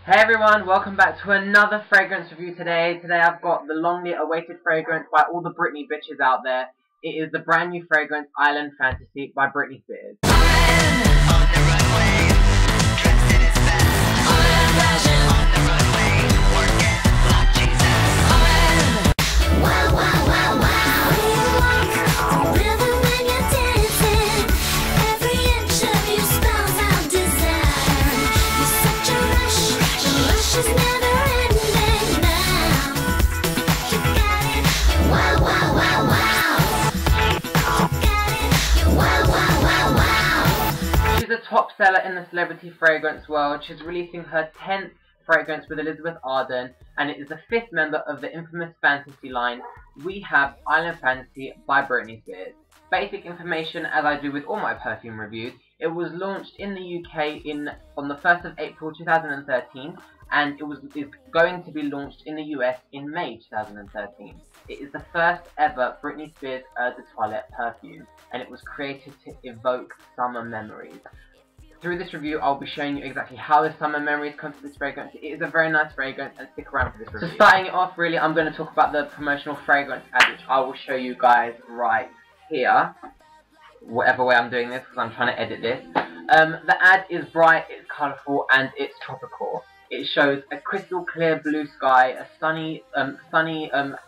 Hey everyone, welcome back to another fragrance review today. Today I've got the longly awaited fragrance by all the Britney bitches out there. It is the brand new fragrance Island Fantasy by Britney Spears. She's a top seller in the celebrity fragrance world. She's releasing her 10th fragrance with Elizabeth Arden, and it is the 5th member of the infamous fantasy line. We have Island Fantasy by Britney Spears. Basic information, as I do with all my perfume reviews, it was launched in the UK on the 1st of April 2013, and is going to be launched in the US in May 2013. It is the first ever Britney Spears Eau De Toilette perfume, and it was created to evoke summer memories. Through this review, I'll be showing you exactly how the summer memories come to this fragrance. It is a very nice fragrance, and stick around for this review. So starting it off, really, I'm going to talk about the promotional fragrance ad, which I will show you guys right here. Whatever way I'm doing this, because I'm trying to edit this. The ad is bright, it's colourful, and it's tropical. It shows a crystal clear blue sky, a sunny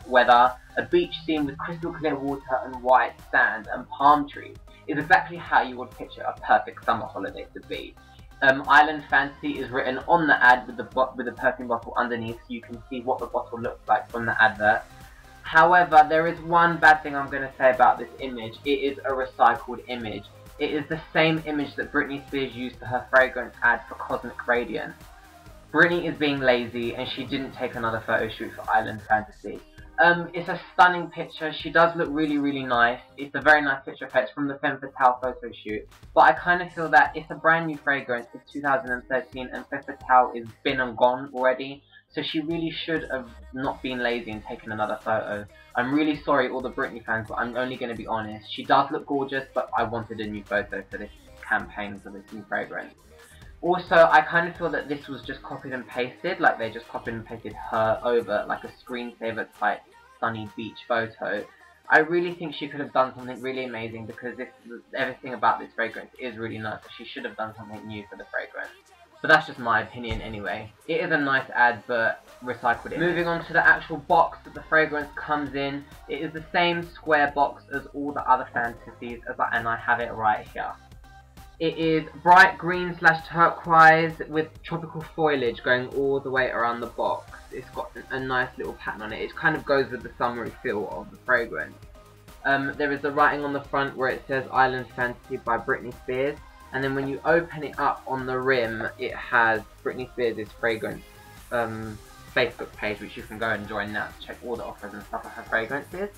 weather, a beach scene with crystal clear water and white sand and palm trees. It's exactly how you would picture a perfect summer holiday to be. Island Fantasy is written on the ad with the perfume bottle underneath, so you can see what the bottle looks like from the advert. However, there is one bad thing I'm going to say about this image. It is a recycled image. It is the same image that Britney Spears used for her fragrance ad for Cosmic Radiance. Britney is being lazy, and she didn't take another photo shoot for Island Fantasy. It's a stunning picture. She does look really, really nice. It's a very nice picture effect from the Femme Fatale photo shoot. But I kind of feel that it's a brand new fragrance. It's 2013, and Femme Fatale is been and gone already. So she really should have not been lazy and taken another photo. I'm really sorry, all the Britney fans, but I'm only going to be honest. She does look gorgeous, but I wanted a new photo for this campaign, for this new fragrance. Also, I kind of feel that this was just copied and pasted, like they just copied and pasted her over, like a screensaver type sunny beach photo. I really think she could have done something really amazing, because everything about this fragrance is really nice. She should have done something new for the fragrance. But that's just my opinion anyway. It is a nice ad, but recycled it. Moving on to the actual box that the fragrance comes in. It is the same square box as all the other fantasies, and I have it right here. It is bright green / turquoise with tropical foliage going all the way around the box. It's got a nice little pattern on it. It kind of goes with the summery feel of the fragrance. There is the writing on the front where it says Island Fantasy by Britney Spears. And then when you open it up on the rim, it has Britney Spears' fragrance Facebook page, which you can go and join now to check all the offers and stuff of her fragrances.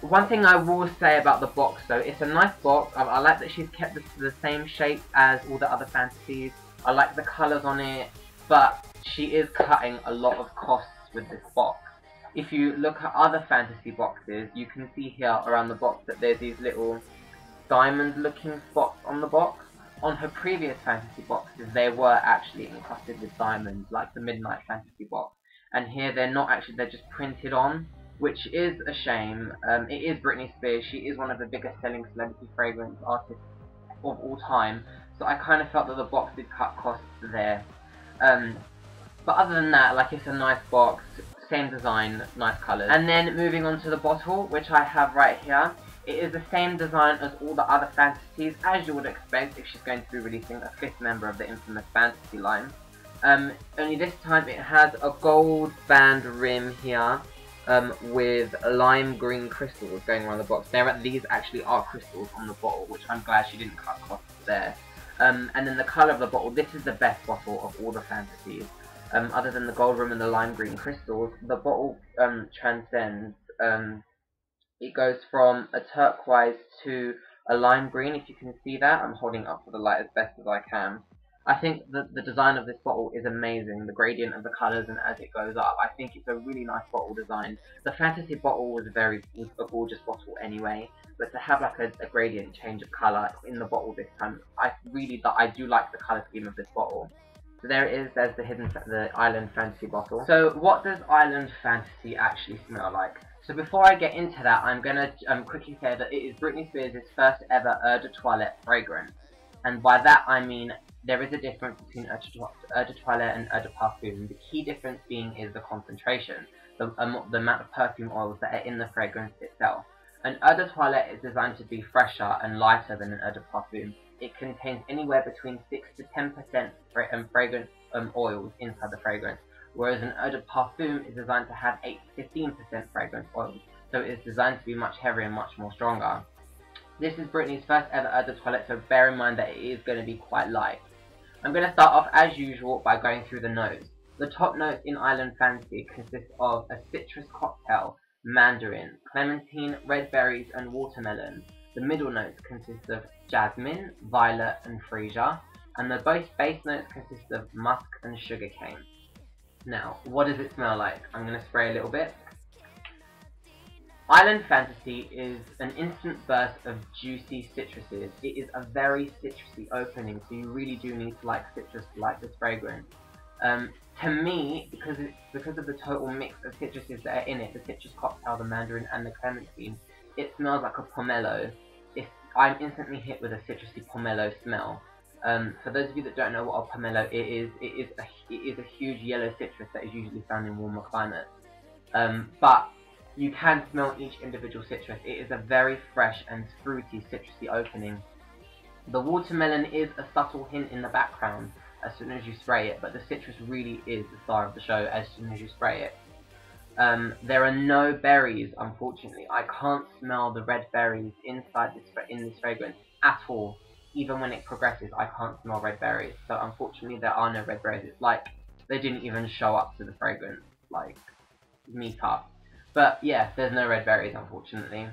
One thing I will say about the box though, it's a nice box. I like that she's kept the same shape as all the other fantasies. I like the colours on it, but she is cutting a lot of costs with this box. If you look at other fantasy boxes, you can see here around the box that there's these little diamond looking spots on the box. On her previous fantasy boxes, they were actually encrusted with diamonds, like the Midnight Fantasy box. And here they're not actually, they're just printed on, which is a shame. It is Britney Spears. She is one of the biggest selling celebrity fragrance artists of all time. So I kind of felt that the box did cut costs there. But other than that, like, it's a nice box, same design, nice colours. And then moving on to the bottle, which I have right here. It is the same design as all the other fantasies, as you would expect if she's going to be releasing a 5th member of the infamous fantasy line. Only this time it has a gold band rim here. With lime green crystals going around the box. These actually are crystals on the bottle, which I'm glad she didn't cut costs there. And then the colour of the bottle, this is the best bottle of all the fantasies. Other than the gold rim and the lime green crystals, the bottle transcends. It goes from a turquoise to a lime green, if you can see that. I'm holding it up for the light as best as I can. I think the design of this bottle is amazing, the gradient of the colours and as it goes up. I think it's a really nice bottle design. The fantasy bottle was a gorgeous bottle anyway, but to have like a gradient change of colour in the bottle this time, I do like the colour scheme of this bottle. So there it is, there's the Island Fantasy bottle. So what does Island Fantasy actually smell like? So before I get into that, I'm gonna quickly say that it is Britney Spears' first ever Eau De Toilette fragrance. And by that I mean there is a difference between Eau De Toilette and Eau De Parfum. The key difference being is the concentration, the amount of perfume oils that are in the fragrance itself. An Eau De Toilette is designed to be fresher and lighter than an Eau De Parfum. It contains anywhere between 6 to 10% fragrance oils inside the fragrance, whereas an Eau De Parfum is designed to have 8 to 15% fragrance oils, so it is designed to be much heavier and much more stronger. This is Britney's first ever Eau De Toilette, so bear in mind that it is going to be quite light. I'm going to start off as usual by going through the notes. The top notes in Island Fantasy consist of a citrus cocktail, mandarin, clementine, red berries and watermelon. The middle notes consist of jasmine, violet and freesia, and the base notes consist of musk and sugarcane. Now, what does it smell like? I'm going to spray a little bit. Island Fantasy is an instant burst of juicy citruses. It is a very citrusy opening, so you really do need to like citrus to like this fragrance. To me, because of the total mix of citruses that are in it, the citrus cocktail, the mandarin and the clementine, it smells like a pomelo. I'm instantly hit with a citrusy pomelo smell. For those of you that don't know what a pomelo is a huge yellow citrus that is usually found in warmer climates. But you can smell each individual citrus. It is a very fresh and fruity citrusy opening. The watermelon is a subtle hint in the background as soon as you spray it, but the citrus really is the star of the show as soon as you spray it. There are no berries, unfortunately. I can't smell the red berries in this fragrance at all. Even when it progresses, I can't smell red berries. So unfortunately, there are no red berries. It's like they didn't even show up to the fragrance, like meet up. But yeah, there's no red berries, unfortunately.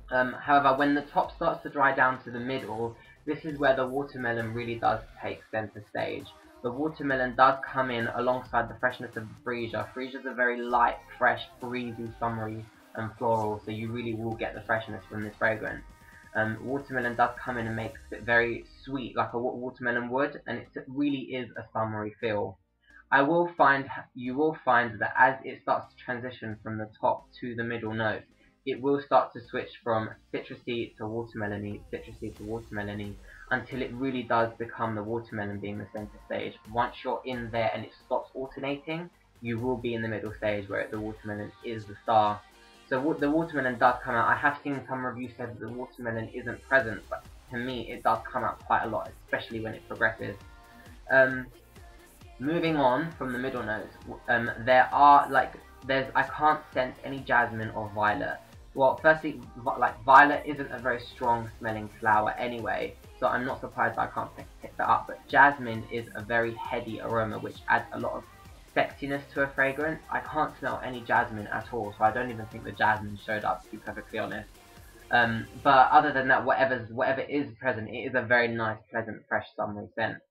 However, when the top starts to dry down to the middle, this is where the watermelon really does take center stage. The watermelon does come in alongside the freshness of the freesia. Freesia is a very light, fresh, breezy, summery and floral, so you really will get the freshness from this fragrance. Watermelon does come in and makes it very sweet, like a watermelon would, and it really is a summery feel. You will find that as it starts to transition from the top to the middle note, it will start to switch from citrusy to watermelony, until it really does become the watermelon being the center stage. Once you're in there and it stops alternating, you will be in the middle stage where the watermelon is the star. So the watermelon does come out. I have seen some reviews say that the watermelon isn't present, but to me it does come out quite a lot, especially when it progresses. Moving on from the middle notes, I can't sense any jasmine or violet. Well, firstly, violet isn't a very strong smelling flower anyway, so I'm not surprised I can't pick that up. But jasmine is a very heady aroma which adds a lot of sexiness to a fragrance. I can't smell any jasmine at all, so I don't even think the jasmine showed up, to be perfectly honest. But other than that, whatever is present, it is a very nice, pleasant, fresh summery scent.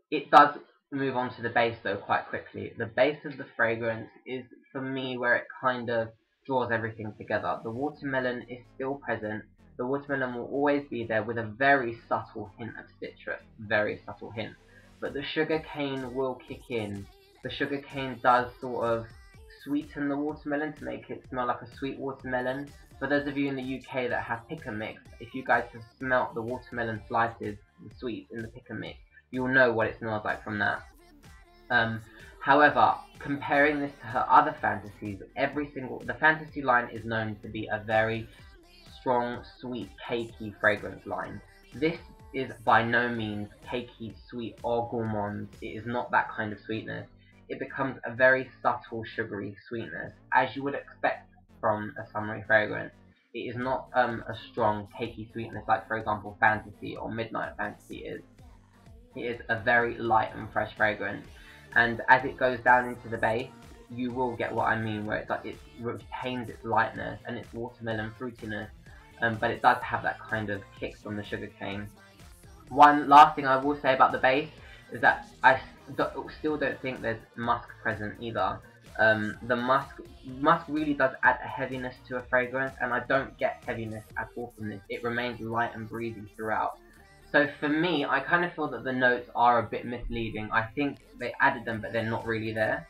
It does move on to the base though quite quickly. The base of the fragrance is, for me, where it kind of draws everything together. The watermelon is still present. The watermelon will always be there with a very subtle hint of citrus, very subtle hint. But the sugarcane will kick in. The sugarcane does sort of sweeten the watermelon to make it smell like a sweet watermelon. For those of you in the UK that have pick and mix, if you guys have smelt the watermelon slices, the sweets in the pick and mix, you'll know what it smells like from that. However, comparing this to her other fantasies, the fantasy line is known to be a very strong, sweet, cakey fragrance line. This is by no means cakey, sweet, or gourmand. It is not that kind of sweetness. It becomes a very subtle, sugary sweetness, as you would expect from a summery fragrance. It is not a strong, cakey sweetness like, for example, Fantasy or Midnight Fantasy is. It is a very light and fresh fragrance. And as it goes down into the base, you will get what I mean, where it retains its lightness and its watermelon fruitiness, but it does have that kind of kick from the sugarcane. One last thing I will say about the base is that I still don't think there's musk present either. The musk really does add a heaviness to a fragrance, and I don't get heaviness at all from this. It remains light and breezy throughout. So for me, I kind of feel that the notes are a bit misleading. I think they added them, but they're not really there.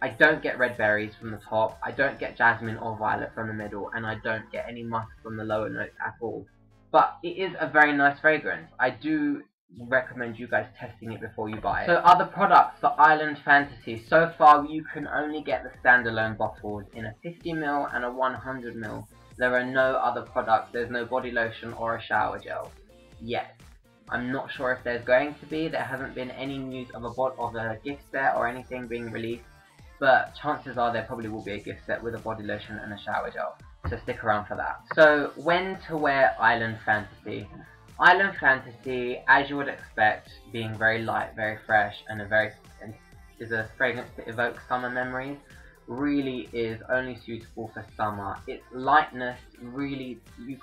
I don't get red berries from the top, I don't get jasmine or violet from the middle, and I don't get any musk from the lower notes at all. But it is a very nice fragrance. I do recommend you guys testing it before you buy it. So other products for Island Fantasy. So far you can only get the standalone bottles in a 50ml and a 100ml. There are no other products. There's no body lotion or a shower gel yet. I'm not sure if there's going to be. There hasn't been any news of a gift set or anything being released. But chances are there probably will be a gift set with a body lotion and a shower gel, so stick around for that. So when to wear Island Fantasy? Island Fantasy, as you would expect, being very light, very fresh, and is a fragrance that evokes summer memories, really is only suitable for summer. Its lightness really, you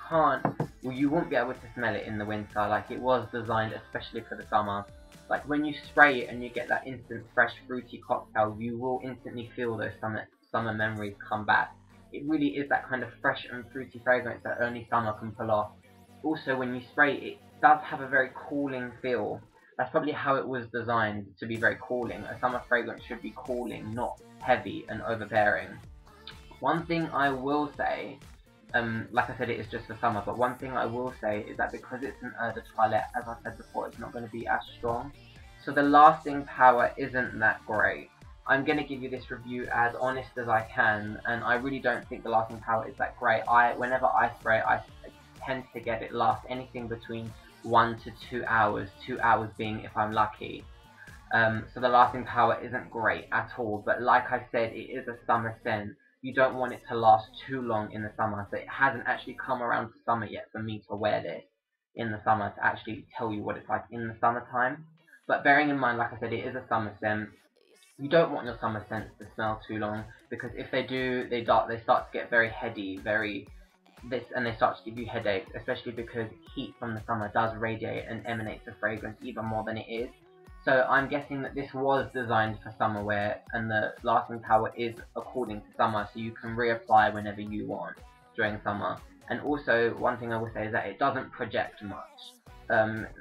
won't be able to smell it in the winter. Like, it was designed especially for the summer. Like, when you spray it and you get that instant fresh fruity cocktail, you will instantly feel those summer memories come back. It really is that kind of fresh and fruity fragrance that only summer can pull off. Also, when you spray it, it does have a very cooling feel. That's probably how it was designed, to be very cooling. A summer fragrance should be cooling, not heavy and overbearing. One thing I will say, like I said, it is just for summer, but one thing I will say is that because it's an Eau De Toilette, as I said before, it's not going to be as strong. So the lasting power isn't that great. I'm going to give you this review as honest as I can, and I really don't think the lasting power is that great. Whenever I spray it, I tend to get it last anything between 1 to 2 hours, 2 hours being if I'm lucky. So the lasting power isn't great at all, but like I said, it is a summer scent. You don't want it to last too long in the summer, so it hasn't actually come around to summer yet for me to wear this in the summer to actually tell you what it's like in the summertime. But bearing in mind, like I said, it is a summer scent. You don't want your summer scents to smell too long, because if they do, they start to get very heady, and they start to give you headaches, especially because heat from the summer does radiate and emanates the fragrance even more than it is. So I'm guessing that this was designed for summer wear, and the lasting power is according to summer, so you can reapply whenever you want during summer. And also, one thing I will say is that it doesn't project much.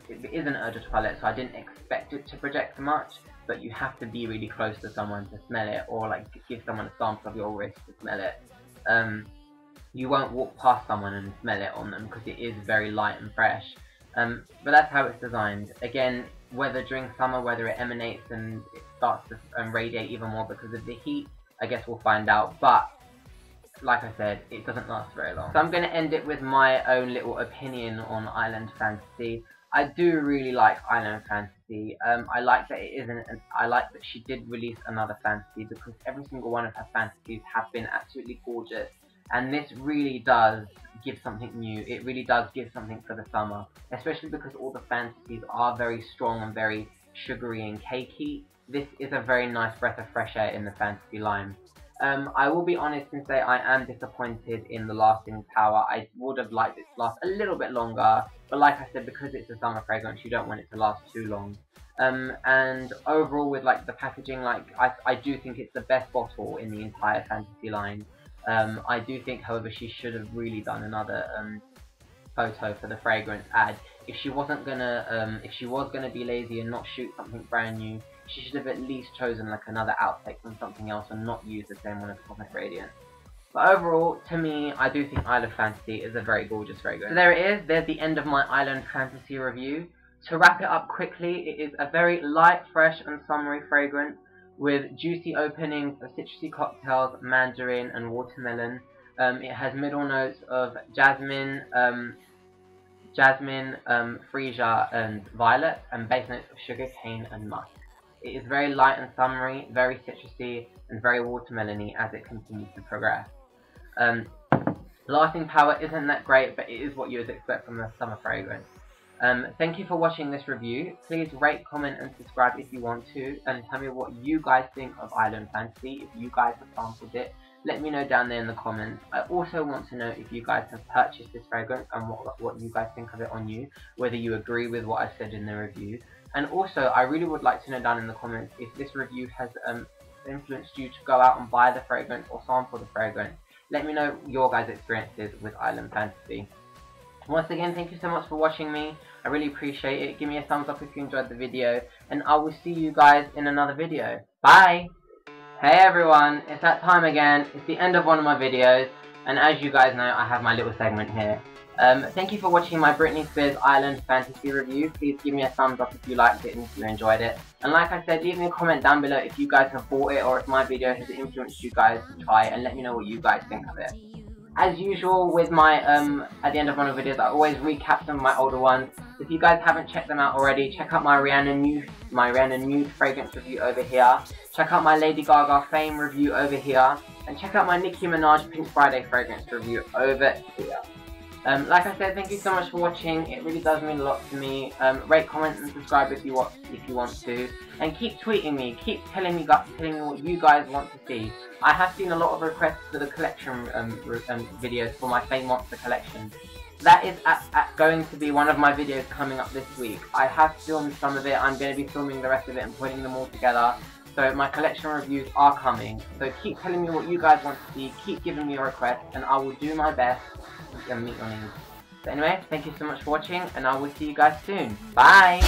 It is an Eau De Toilette, so I didn't expect it to project much, but you have to be really close to someone to smell it, or like give someone a sample of your wrist to smell it. You won't walk past someone and smell it on them because it is very light and fresh. But that's how it's designed. Again, whether during summer, whether it emanates and it starts to radiate even more because of the heat, I guess we'll find out. But like I said, it doesn't last very long. So I'm going to end it with my own little opinion on Island Fantasy. I do really like Island Fantasy. I like that I like that she did release another fantasy, because every single one of her fantasies have been absolutely gorgeous. And this really does give something new. It really does give something for the summer, especially because all the fantasies are very strong and very sugary and cakey. This is a very nice breath of fresh air in the fantasy line. I will be honest and say I am disappointed in the lasting power. I would have liked it to last a little bit longer, but like I said, because it's a summer fragrance, you don't want it to last too long. And overall, with like the packaging, like I do think it's the best bottle in the entire fantasy line. I do think, however, she should have really done another photo for the fragrance ad. If she was gonna be lazy and not shoot something brand new, she should have at least chosen like another outtake from something else and not use the same one as Cosmic Radiance. But overall, to me, I do think Island Fantasy is a very gorgeous fragrance. So there it is. There's the end of my Island Fantasy review. To wrap it up quickly, it is a very light, fresh, and summery fragrance with juicy openings of citrusy cocktails, mandarin, and watermelon. It has middle notes of jasmine, freesia, and violet, and base notes of sugar cane and musk. It is very light and summery, very citrusy, and very watermelony as it continues to progress. Lasting power isn't that great, but it is what you would expect from a summer fragrance. Thank you for watching this review. Please rate, comment, and subscribe if you want to, and tell me what you guys think of Island Fantasy. If you guys have sampled it, let me know down there in the comments. I also want to know if you guys have purchased this fragrance and what you guys think of it on you, whether you agree with what I said in the review. And also, I really would like to know down in the comments if this review has influenced you to go out and buy the fragrance or sample the fragrance. Let me know your guys' experiences with Island Fantasy. Once again, thank you so much for watching me. I really appreciate it. Give me a thumbs up if you enjoyed the video, and I will see you guys in another video. Bye! Hey everyone, it's that time again. It's the end of one of my videos, and as you guys know, I have my little segment here. Thank you for watching my Britney Spears Island Fantasy review. Please give me a thumbs up if you liked it and if you enjoyed it. And like I said, leave me a comment down below if you guys have bought it or if my video has influenced you guys to try it, and let me know what you guys think of it. As usual with my, at the end of one of the videos, I always recap some of my older ones. If you guys haven't checked them out already, check out my Rihanna Nude fragrance review over here. Check out my Lady Gaga Fame review over here. And check out my Nicki Minaj Pink Friday fragrance review over here. Like I said, thank you so much for watching. It really does mean a lot to me. Rate, comment, and subscribe if you want to. And keep tweeting me. Keep telling me what you guys want to see. I have seen a lot of requests for the collection videos for my Fame Monster collection. That is going to be one of my videos coming up this week. I have filmed some of it. I'm going to be filming the rest of it and putting them all together. So my collection reviews are coming. So keep telling me what you guys want to see. Keep giving me a request, and I will do my best to meet your needs. So anyway, thank you so much for watching, and I will see you guys soon. Bye!